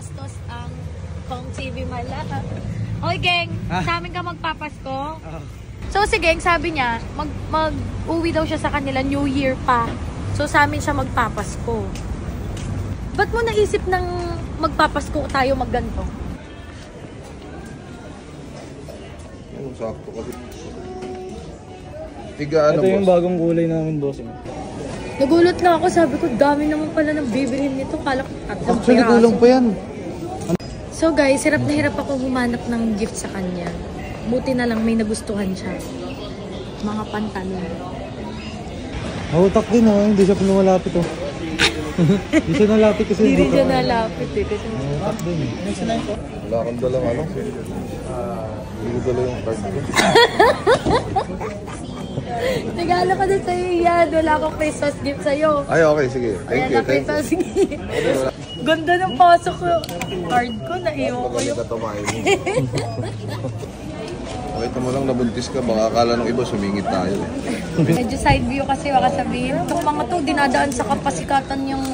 gumastos ang Kong TV Malaka. Oy, gang, sa amin ka magpapasko? So, si gang, sabi niya, mag-uwi daw siya sa kanila, New Year pa. So, sa amin siya magpapasko. Ba't mo naisip ng magpapasko tayo magganto? Yung sakto kasi. Tiga ano, ito yung bagong kulay namin, boss. Nagulat na ako, sabi ko, dami naman pala ng bibilhin nito. Kala ko actually, kulang pa yan. So guys, hirap na hirap ako humanap ng gift sa kanya. Buti na lang may nagustuhan siya. Mga pantalon. Nautak din hindi siya lumalapit Hindi siya nalapit kasi. Hindi siya nalapit kasi nautak din Wala kang dalang ano. Hindi ko dala yung card ko. Regalo ko din sa'yo yan. Wala akong Christmas gift sa'yo. Ay, okay, sige. Thank you, thank you. Sige. Ganda ng pasok ko. Card ko, naiwan ko yung... Pakita mo lang nabuntis ka, baka akala ng iba sumingit tayo. Medyo side view kasi baka sabihin. Itong mga to, dinadaan sa kapasikatan yung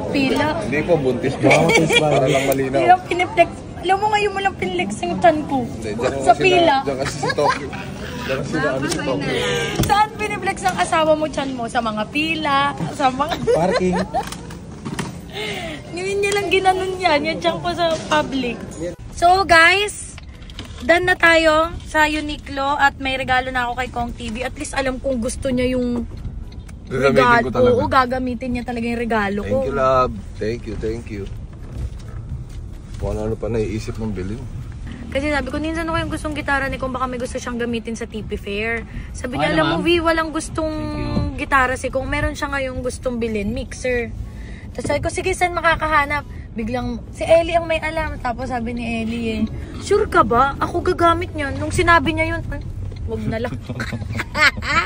pila. Hindi po, buntis pa. Para lang malinaw. Hindi lang piniplex. Alam mo ngayon mo lang piniplex yung chan ko. Sa pila. Diyan kasi sa Tokyo. Diyan kasi na ano sa Tokyo. Saan piniplex ng asawa mo chan mo? Sa mga pila? Sa mga... parking. Ngayon niya lang ginanon yan. Yan chan ko sa public. So guys, done na tayo sa Uniqlo at may regalo na ako kay Kong TV. At least alam kong gusto niya yung regalo. Oo, gagamitin niya talaga yung regalo ko. Thank you, love. Thank you, thank you. Kung ano pa naiisip mong bilhin. Kasi sabi ko, minsan ako yung gustong gitara ni Kong, baka may gusto siyang gamitin sa TP Fair. Sabi niya, alam mo, Vi, walang gustong gitara si Kong. Meron siya ngayong gustong bilhin, mixer. Tapos sabi ko, sige, saan makakahanap? Biglang, si Ellie ang may alam. Tapos sabi ni Ellie sure ka ba? Ako gagamit niyan. Nung sinabi niya yun, wag na lang.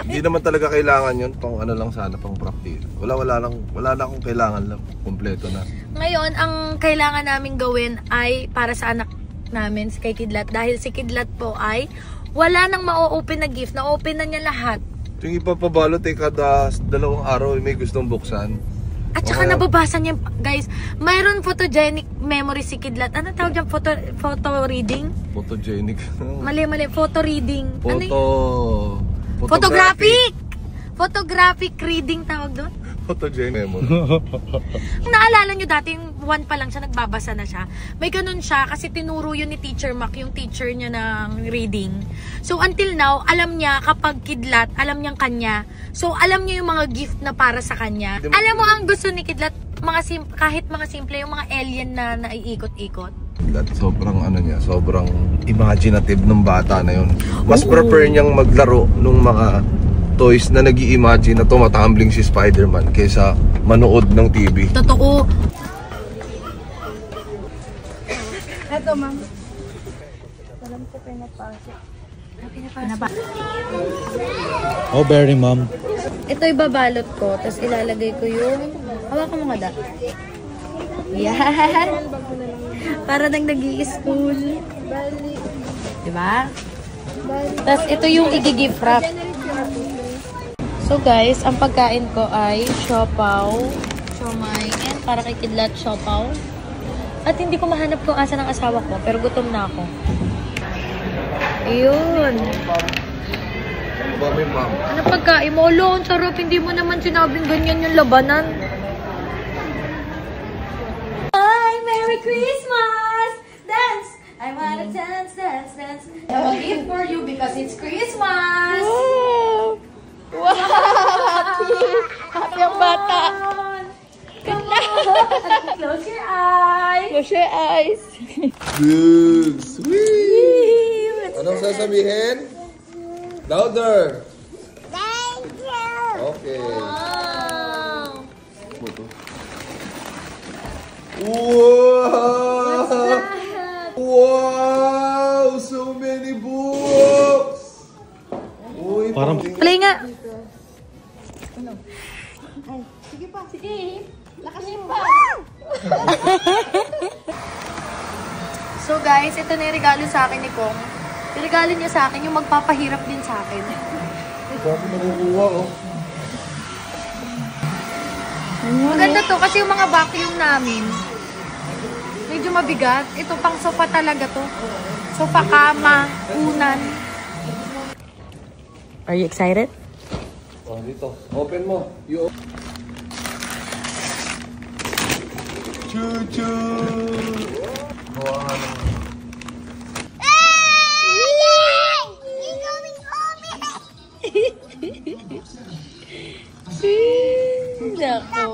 Hindi naman talaga kailangan yun. Pang ano lang sana, pang practice. Wala na akong kailangan lang. Kompleto na. Ngayon, ang kailangan namin gawin ay para sa anak namin, si kay Kidlat. Dahil si Kidlat po ay wala nang ma-open na gift. Na-open na niya lahat. Yung ipapabalot kada 2 araw may gustong buksan. At saka nababasa niya, guys, mayroon photogenic memory si Kidlat. Ano tawag dyan? Photo reading? Photogenic. Mali. Photo reading. Photographic! Photographic reading tawag doon? Photogenic memory. Naalala nyo dati, yung 1 pa lang siya, nagbabasa na siya. May ganun siya kasi tinuro yun ni Teacher Mac, yung teacher niya ng reading. So until now, alam niya kapag Kidlat, alam niyang kanya. So alam niya yung mga gift na para sa kanya. Alam mo ang gusto ni Kidlat, kahit mga simple, yung mga alien na naiikot-ikot. Sobrang ano niya, sobrang imaginative ng bata na yun. Mas prefer niyang maglaro nung mga toys na nag-i-imagine na tumatumbling si Spider-Man kaysa manood ng TV. Totoo. Eto, ma'am. Alam ko pinapasok. Oh, very ma'am. Ito ibabalot ko, tapos ilalagay ko yung... Hawakan mo nga da. Yan. Para nang nag-i-school. Diba? Tapos ito yung i-gift wrap. So guys, ang pagkain ko ay siopaw, siomay, and para kay Kidlat, siopaw. At hindi ko mahanap kung asa ng asawa ko, pero gutom na ako. Ayun. Ano pagkain mo? Olo, ang sarap. Hindi mo naman sinabing ganyan yung labanan. Hi! Merry Christmas! Dance! I wanna dance, dance, dance. I have a gift for you because it's Christmas! Wow! Wow! Happy ang bata! Come on! Close your eyes! Close your eyes! Good! Sweet! Anong sasabihin? Louder! Thank you! Okay. Wow! Wow! What's that? Wow! So many books! Uy, Parang... Play nga! Sige pa. Sige! Lakasin pa. So guys, ito na yung regalo sa akin ni Kong. Yung regalo niya sa akin, yung magpapahirap din sa akin. sabi nakukuha, oh. Maganda to kasi yung mga vacuum namin, Medyo mabigat. Ito pang sofa talaga to. Sofa, kama, unan. Are you excited? Oh, dito. Open mo. Choo-choo! Wow. Nako.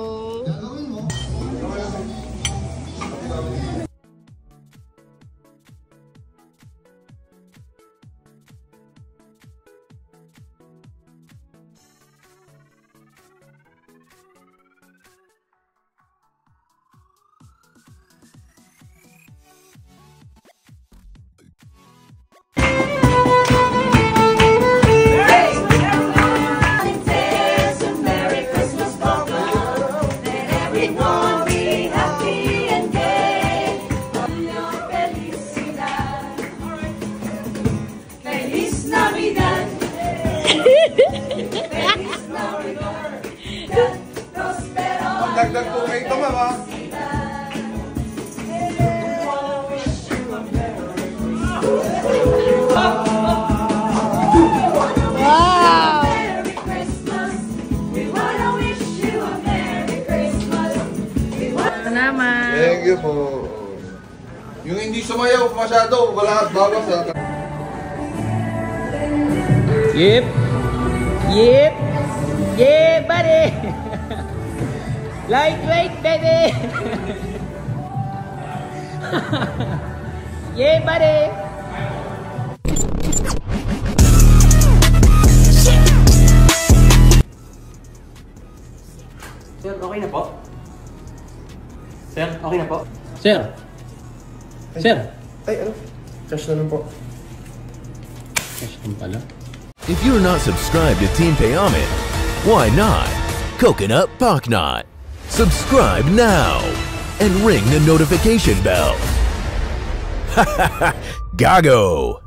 Dagdag 2K ito, mama. Wow! Naman. Thank you po. Yung hindi sumayaw masyado, wala at bawas ha. Yep. Yep. Yeah, buddy. Lightweight, baby. Yeah, buddy. Sir, okay na po? Sir, okay na po? Sir. Sir. Ay, ano? Cash na lang po. Cash lang pala. If you're not subscribed to Team Payaman, why not? Coconut Pocknot. Subscribe now and ring the notification bell. Gago!